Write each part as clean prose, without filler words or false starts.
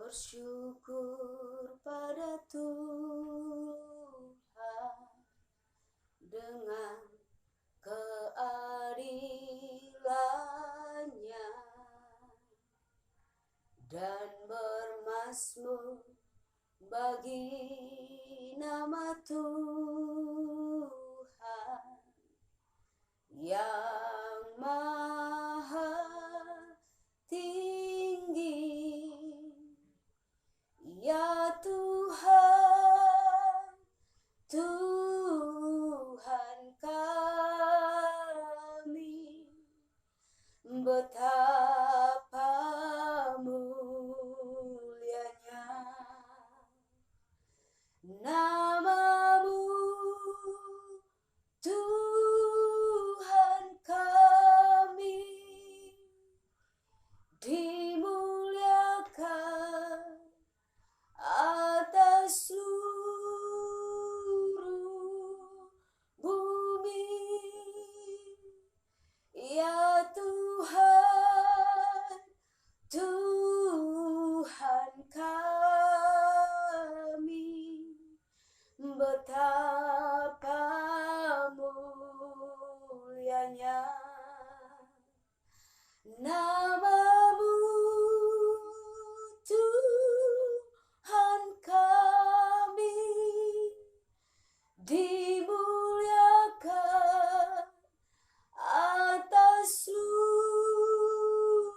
bersyukur pada Tuhan dengan keadilannya dan bermazmur bagi nama Tuhan yang maha tinggi. Ya Tuhan, Tuhan kami, betapa mulianya nama-Mu, Tuhan kami, dimuliakan atas seluruh bumi. Ya Tuhan, Tuhan kami, betapa mulianya nama-Mu, Tuhan kami, dimuliakan atas seluruh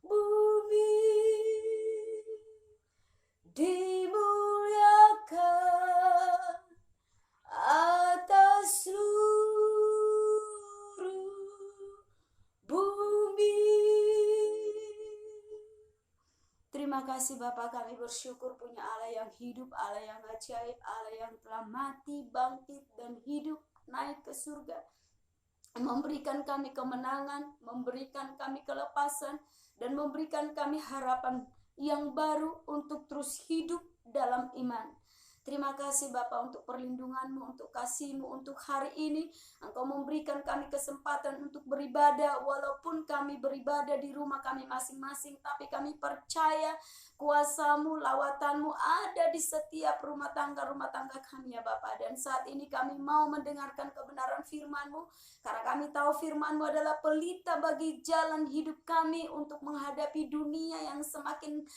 bumi, dimuliakan atas seluruh bumi. Terima kasih Bapa, kami bersyukur punya Allah yang hidup, Allah yang ajaib, Allah yang telah mati, bangkit, dan hidup naik ke surga, memberikan kami kemenangan, memberikan kami kelepasan, dan memberikan kami harapan yang baru untuk terus hidup dalam iman. Terima kasih Bapa untuk perlindungan-Mu, untuk kasih-Mu, untuk hari ini. Engkau memberikan kami kesempatan untuk beribadah, walaupun kami beribadah di rumah kami masing-masing, tapi kami percaya kuasa-Mu, lawatan-Mu ada di setiap rumah tangga kami ya Bapa. Dan saat ini kami mau mendengarkan kebenaran firman-Mu, karena kami tahu firman-Mu adalah pelita bagi jalan hidup kami untuk menghadapi dunia yang semakin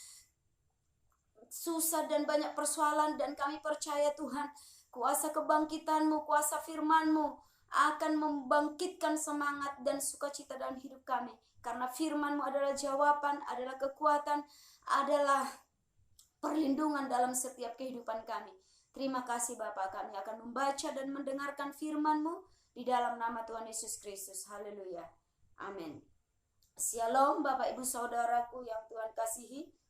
susah dan banyak persoalan. Dan kami percaya Tuhan, kuasa kebangkitan-Mu, kuasa firman-Mu akan membangkitkan semangat dan sukacita dalam hidup kami. Karena firman-Mu adalah jawaban, adalah kekuatan, adalah perlindungan dalam setiap kehidupan kami. Terima kasih Bapa, kami akan membaca dan mendengarkan firman-Mu di dalam nama Tuhan Yesus Kristus. Haleluya. Amin. Shalom Bapak Ibu Saudaraku yang Tuhan kasihi.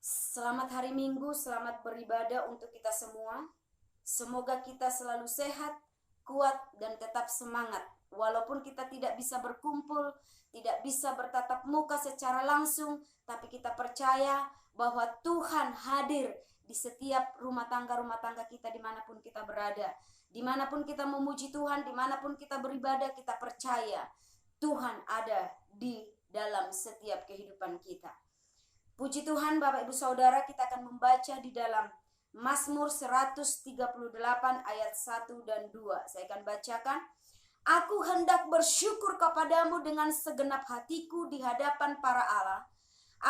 Selamat hari Minggu, selamat beribadah untuk kita semua. Semoga kita selalu sehat, kuat, dan tetap semangat. Walaupun kita tidak bisa berkumpul, tidak bisa bertatap muka secara langsung, tapi kita percaya bahwa Tuhan hadir di setiap rumah tangga kita dimanapun kita berada. Dimanapun kita memuji Tuhan, dimanapun kita beribadah, kita percaya Tuhan ada di dalam setiap kehidupan kita. Puji Tuhan Bapak Ibu Saudara, kita akan membaca di dalam Mazmur 138 ayat 1 dan 2. Saya akan bacakan. Aku hendak bersyukur kepadamu dengan segenap hatiku di hadapan para Allah.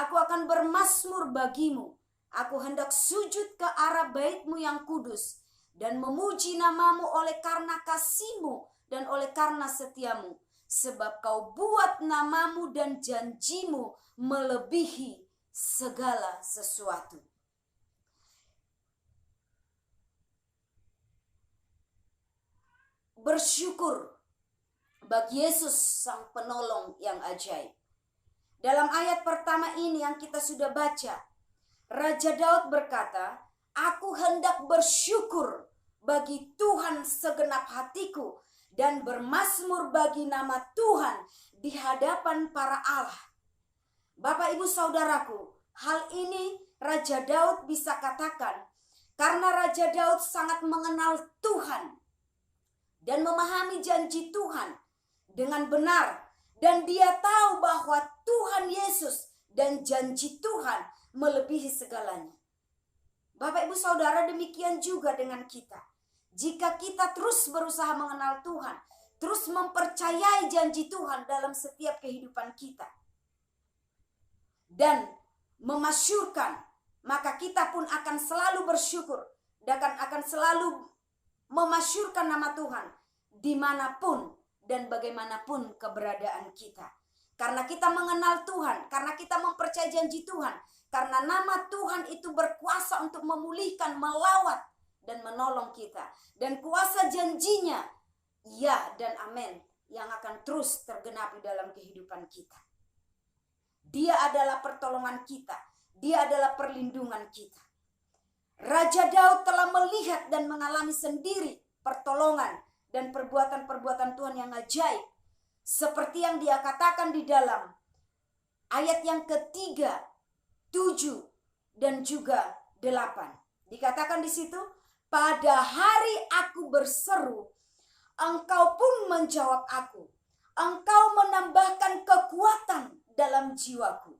Aku akan bermazmur bagimu. Aku hendak sujud ke arah bait-Mu yang kudus dan memuji nama-Mu oleh karena kasih-Mu dan oleh karena setia-Mu. Sebab Kau buat nama-Mu dan janji-Mu melebihi segala sesuatu. Bersyukur bagi Yesus sang penolong yang ajaib. Dalam ayat pertama ini yang kita sudah baca, Raja Daud berkata, aku hendak bersyukur bagi Tuhan segenap hatiku dan bermazmur bagi nama Tuhan di hadapan para Allah. Bapak Ibu Saudaraku, hal ini Raja Daud bisa katakan karena Raja Daud sangat mengenal Tuhan dan memahami janji Tuhan dengan benar. Dan dia tahu bahwa Tuhan Yesus dan janji Tuhan melebihi segalanya. Bapak ibu saudara, demikian juga dengan kita. Jika kita terus berusaha mengenal Tuhan, terus mempercayai janji Tuhan dalam setiap kehidupan kita, dan memasyurkan, maka kita pun akan selalu bersyukur dan akan selalu memasyurkan nama Tuhan dimanapun dan bagaimanapun keberadaan kita. Karena kita mengenal Tuhan, karena kita mempercayai janji Tuhan, karena nama Tuhan itu berkuasa untuk memulihkan, melawat, dan menolong kita. Dan kuasa janjinya, ya dan amin, yang akan terus tergenapi dalam kehidupan kita. Dia adalah pertolongan kita, dia adalah perlindungan kita. Raja Daud telah melihat dan mengalami sendiri pertolongan dan perbuatan-perbuatan Tuhan yang ajaib. Seperti yang dia katakan di dalam ayat yang ketiga, 7, dan juga 8. Dikatakan di situ, pada hari aku berseru, engkau pun menjawab aku. Engkau menambahkan kekuatan dalam jiwaku.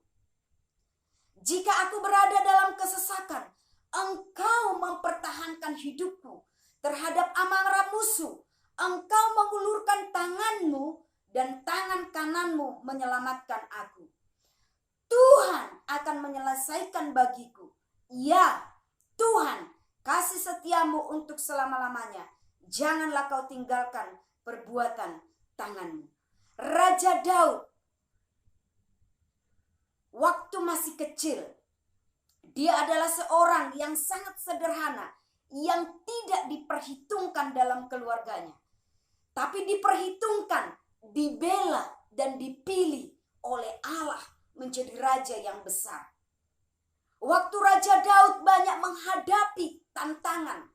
Jika aku berada dalam kesesakan, engkau mempertahankan hidupku terhadap amarah musuh. Engkau mengulurkan tanganmu dan tangan kananmu menyelamatkan aku. Tuhan akan menyelesaikan bagiku. Ya, Tuhan, kasih setiamu untuk selama-lamanya. Janganlah kau tinggalkan perbuatan tanganmu. Raja Daud, waktu masih kecil, dia adalah seorang yang sangat sederhana, yang tidak diperhitungkan dalam keluarganya, tapi diperhitungkan, dibela, dan dipilih oleh Allah menjadi raja yang besar. Waktu Raja Daud banyak menghadapi tantangan,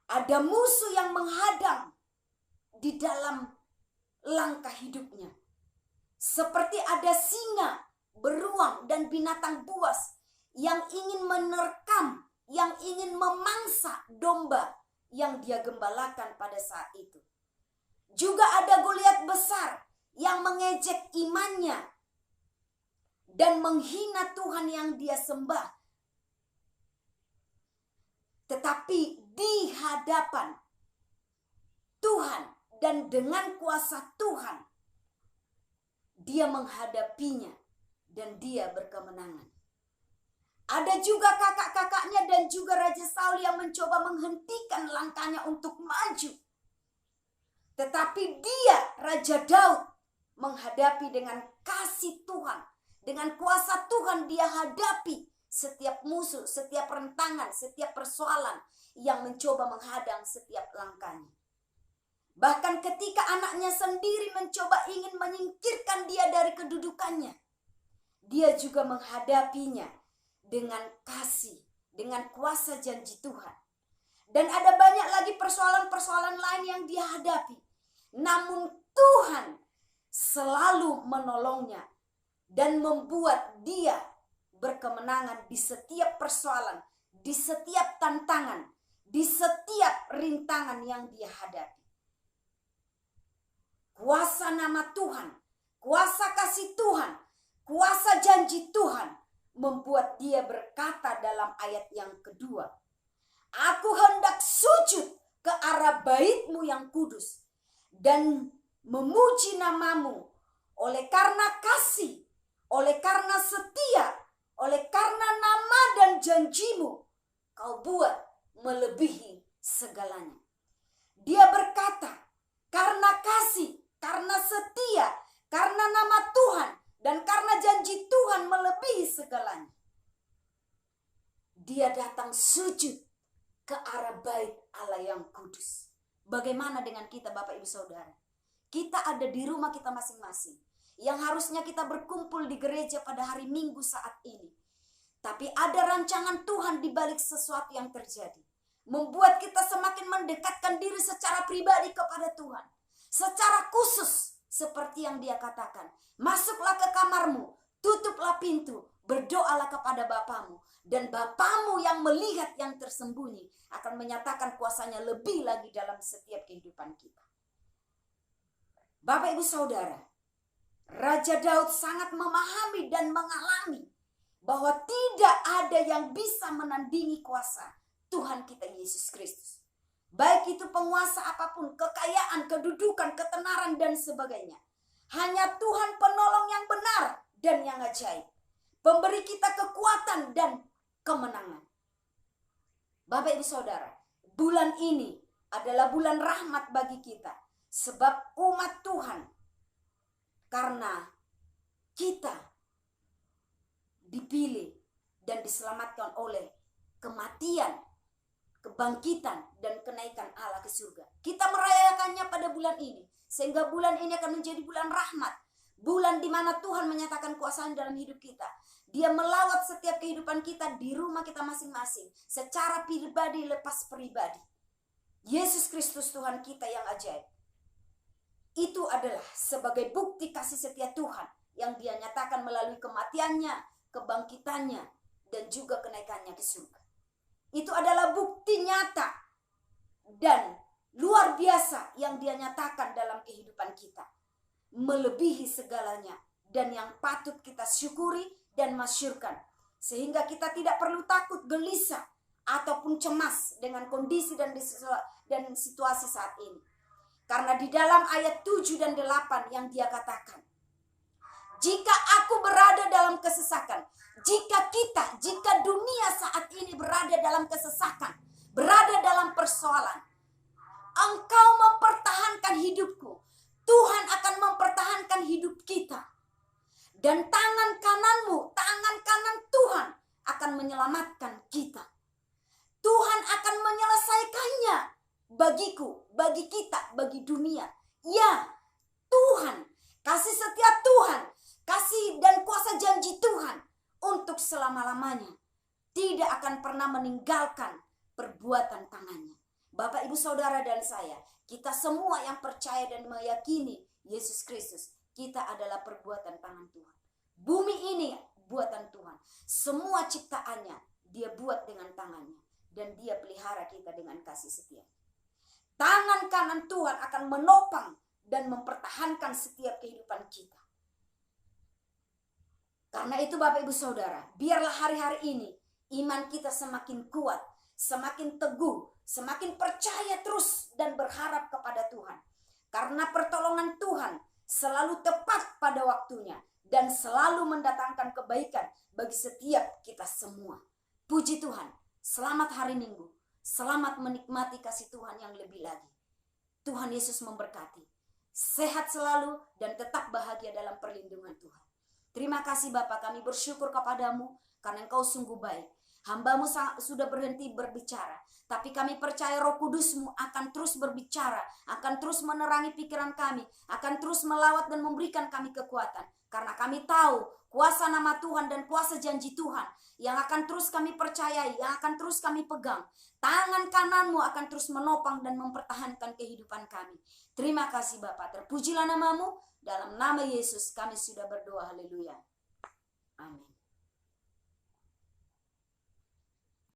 ada musuh yang menghadang di dalam langkah hidupnya. Seperti ada singa, beruang, dan binatang buas yang ingin menerkam, yang ingin memangsa domba yang dia gembalakan pada saat itu. Juga ada Goliat besar yang mengejek imannya dan menghina Tuhan yang dia sembah. Tetapi di hadapan Tuhan dan dengan kuasa Tuhan, dia menghadapinya dan dia berkemenangan. Ada juga kakak-kakaknya dan juga Raja Saul yang mencoba menghentikan langkahnya untuk maju. Tetapi dia, Raja Daud, menghadapi dengan kasih Tuhan. Dengan kuasa Tuhan dia hadapi setiap musuh, setiap rentangan, setiap persoalan yang mencoba menghadang setiap langkahnya. Bahkan ketika anaknya sendiri mencoba ingin menyingkirkan dia dari kedudukannya, dia juga menghadapinya dengan kasih, dengan kuasa janji Tuhan. Dan ada banyak lagi persoalan-persoalan lain yang dia hadapi. Namun Tuhan selalu menolongnya dan membuat dia berkemenangan di setiap persoalan, di setiap tantangan, di setiap rintangan yang dia hadapi. Kuasa nama Tuhan, kuasa kasih Tuhan, kuasa janji Tuhan membuat dia berkata dalam ayat yang kedua, aku hendak sujud ke arah bait-Mu yang kudus dan memuji namamu oleh karena kasih, oleh karena setia, oleh karena nama dan janjimu kau buat melebihi segalanya. Dia berkata, karena kasih, karena setia, karena nama Tuhan, dan karena janji Tuhan melebihi segalanya, dia datang sujud ke arah bait Allah yang kudus. Bagaimana dengan kita Bapak Ibu Saudara? Kita ada di rumah kita masing-masing, yang harusnya kita berkumpul di gereja pada hari Minggu saat ini. Tapi ada rancangan Tuhan di balik sesuatu yang terjadi, membuat kita semakin mendekatkan diri secara pribadi kepada Tuhan. Secara khusus, seperti yang dia katakan, masuklah ke kamarmu, tutuplah pintu, berdoalah kepada Bapamu, dan Bapamu yang melihat yang tersembunyi akan menyatakan kuasanya lebih lagi dalam setiap kehidupan kita. Bapak Ibu Saudara, Raja Daud sangat memahami dan mengalami bahwa tidak ada yang bisa menandingi kuasa Tuhan kita Yesus Kristus. Baik itu penguasa apapun, kekayaan, kedudukan, ketenaran, dan sebagainya. Hanya Tuhan penolong yang benar dan yang ajaib. Pemberi kita kekuatan dan kemenangan. Bapak Ibu Saudara, bulan ini adalah bulan rahmat bagi kita. Sebab umat Tuhan, karena kita dipilih dan diselamatkan oleh kematian, kebangkitan, dan kenaikan Allah ke surga. Kita merayakannya pada bulan ini. Sehingga bulan ini akan menjadi bulan rahmat. Bulan di mana Tuhan menyatakan kuasanya dalam hidup kita. Dia melawat setiap kehidupan kita di rumah kita masing-masing. Secara pribadi lepas pribadi. Yesus Kristus Tuhan kita yang ajaib. Itu adalah sebagai bukti kasih setia Tuhan. Yang dia nyatakan melalui kematiannya, kebangkitannya, dan juga kenaikannya ke surga. Itu adalah bukti nyata dan luar biasa yang dia nyatakan dalam kehidupan kita. Melebihi segalanya dan yang patut kita syukuri dan masyurkan. Sehingga kita tidak perlu takut, gelisah, ataupun cemas dengan kondisi dan situasi saat ini. Karena di dalam ayat 7 dan 8 yang dia katakan, jika aku berada dalam kesesakan, jika dunia saat ini berada dalam kesesakan, berada dalam persoalan, engkau mempertahankan hidupku, Tuhan akan mempertahankan hidup kita. Dan tangan kananmu, tangan kanan Tuhan akan menyelamatkan kita. Tuhan akan menyelesaikannya bagiku, bagi kita, bagi dunia. Ya, Tuhan, kasih setia Tuhan, kasih dan kuasa janji Tuhan untuk selama-lamanya tidak akan pernah meninggalkan perbuatan tangannya. Bapak, Ibu, Saudara, dan saya, kita semua yang percaya dan meyakini Yesus Kristus, kita adalah perbuatan tangan Tuhan. Bumi ini buatan Tuhan. Semua ciptaannya dia buat dengan tangannya. Dan dia pelihara kita dengan kasih setia. Tangan kanan Tuhan akan menopang dan mempertahankan setiap kehidupan kita. Karena itu Bapak Ibu Saudara, biarlah hari-hari ini iman kita semakin kuat, semakin teguh, semakin percaya terus dan berharap kepada Tuhan. Karena pertolongan Tuhan selalu tepat pada waktunya dan selalu mendatangkan kebaikan bagi setiap kita semua. Puji Tuhan, selamat hari Minggu, selamat menikmati kasih Tuhan yang lebih lagi. Tuhan Yesus memberkati. Sehat selalu dan tetap bahagia dalam perlindungan Tuhan. Terima kasih Bapa, kami bersyukur kepadamu karena Engkau sungguh baik. Hamba-Mu sudah berhenti berbicara, tapi kami percaya Roh Kudus-Mu akan terus berbicara, akan terus menerangi pikiran kami, akan terus melawat dan memberikan kami kekuatan. Karena kami tahu kuasa nama Tuhan dan kuasa janji Tuhan yang akan terus kami percayai, yang akan terus kami pegang. Tangan kanan-Mu akan terus menopang dan mempertahankan kehidupan kami. Terima kasih Bapa, terpujilah nama-Mu. Dalam nama Yesus kami sudah berdoa, haleluya. Amin.